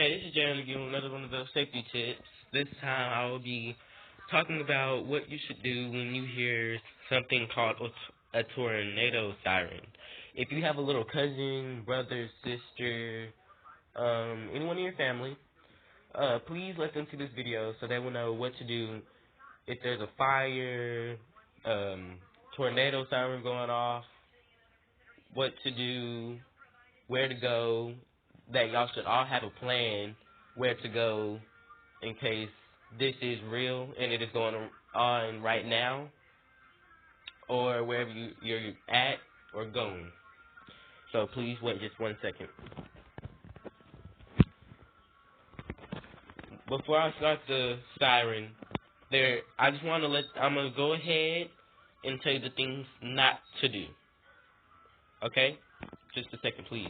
Hey, this is Jaylen again with another one of those safety tips. This time I will be talking about what you should do when you hear something called a tornado siren. If you have a little cousin, brother, sister, anyone in your family, please let them see this video so they will know what to do if there's a fire, tornado siren going off, what to do, where to go, that y'all should all have a plan where to go in case this is real and it is going on right now, or wherever you're at or going. So please wait just 1 second. Before I start the siren, I'm gonna go ahead and tell you the things not to do. Okay? Just a second, please.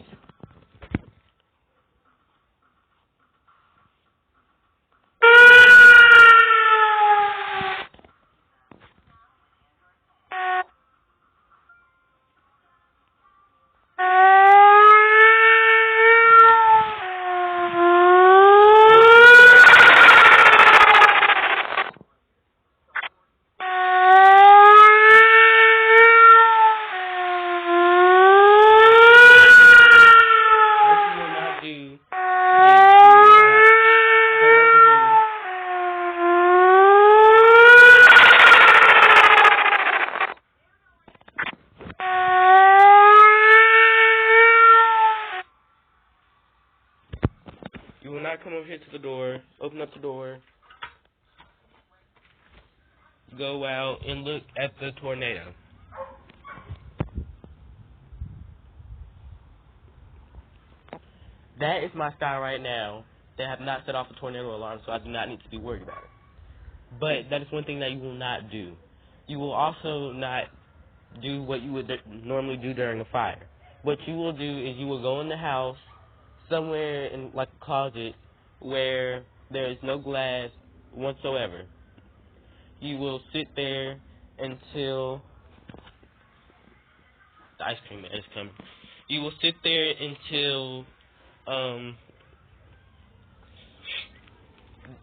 You will not come over here to the door, open up the door, go out and look at the tornado. That is my style right now. They have not set off a tornado alarm, so I do not need to be worried about it. But that is one thing that you will not do. You will also not do what you would normally do during a fire. What you will do is you will go in the house, somewhere in like a closet, where there is no glass whatsoever. You will sit there until the ice cream is coming. You will sit there until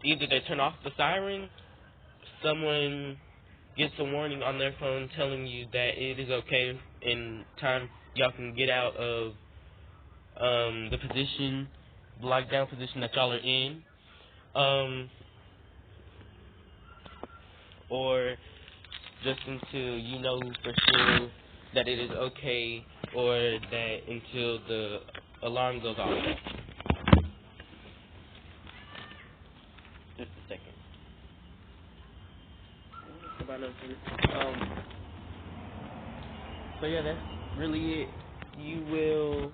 either they turn off the siren, someone gets a warning on their phone telling you that it is okay in time y'all can get out of the position, the lockdown position that y'all are in, or just until you know for sure that it is okay, or that until the alarm goes off. Just a second. So yeah, that's really it. You will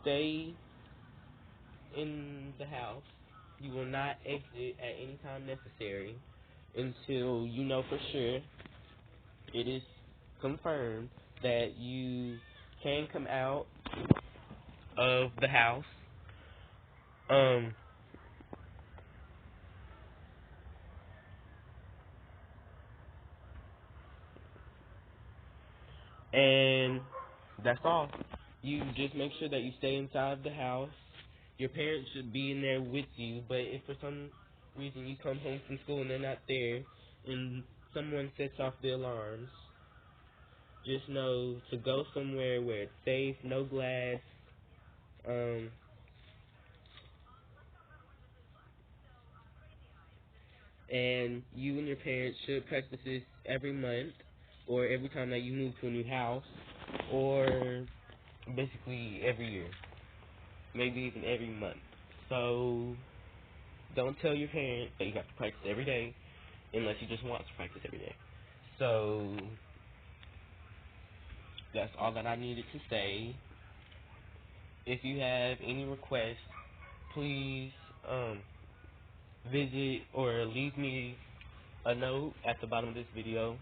stay in the house. You will not exit at any time necessary until you know for sure it is confirmed that you can come out of the house. And that's all. You just make sure that you stay inside the house. Your parents should be in there with you, but if for some reason you come home from school and they're not there, and someone sets off the alarms, just know to go somewhere where it's safe, no glass, and you and your parents should practice this every month, or every time that you move to a new house, or basically every year, maybe even every month. So don't tell your parents that you have to practice every day unless you just want to practice every day. So that's all that I needed to say. If you have any requests, please visit or leave me a note at the bottom of this video.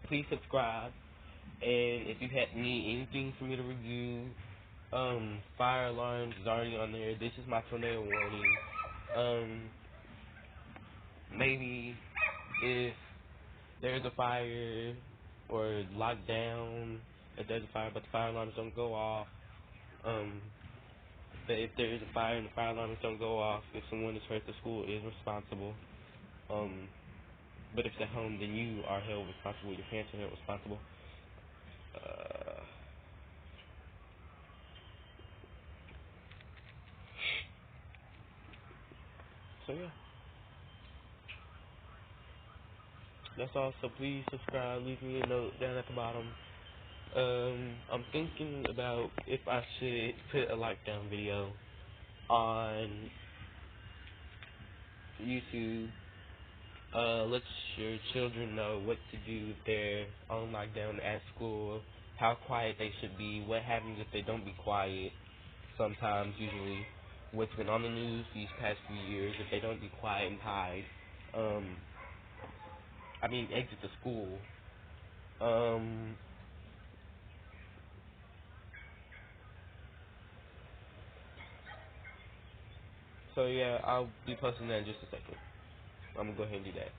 Please subscribe, and if you need anything for me to review, fire alarms is already on there. This is my tornado warning. Maybe if there's a fire or lockdown, if there's a fire but the fire alarms don't go off, that if there is a fire and the fire alarms don't go off, if someone is hurt, the school is responsible. But if it's at home, then you are held responsible. Your parents are held responsible. Uh, so yeah, that's all. So please subscribe. Leave me a note down at the bottom. I'm thinking about if I should put a lockdown video on YouTube. Let your children know what to do if they're on lockdown at school, how quiet they should be, what happens if they don't be quiet. Sometimes, usually, what's been on the news these past few years, if they don't be quiet and hide, exit the school. So yeah, I'll be posting that in just a second. I'm gonna go ahead and do that.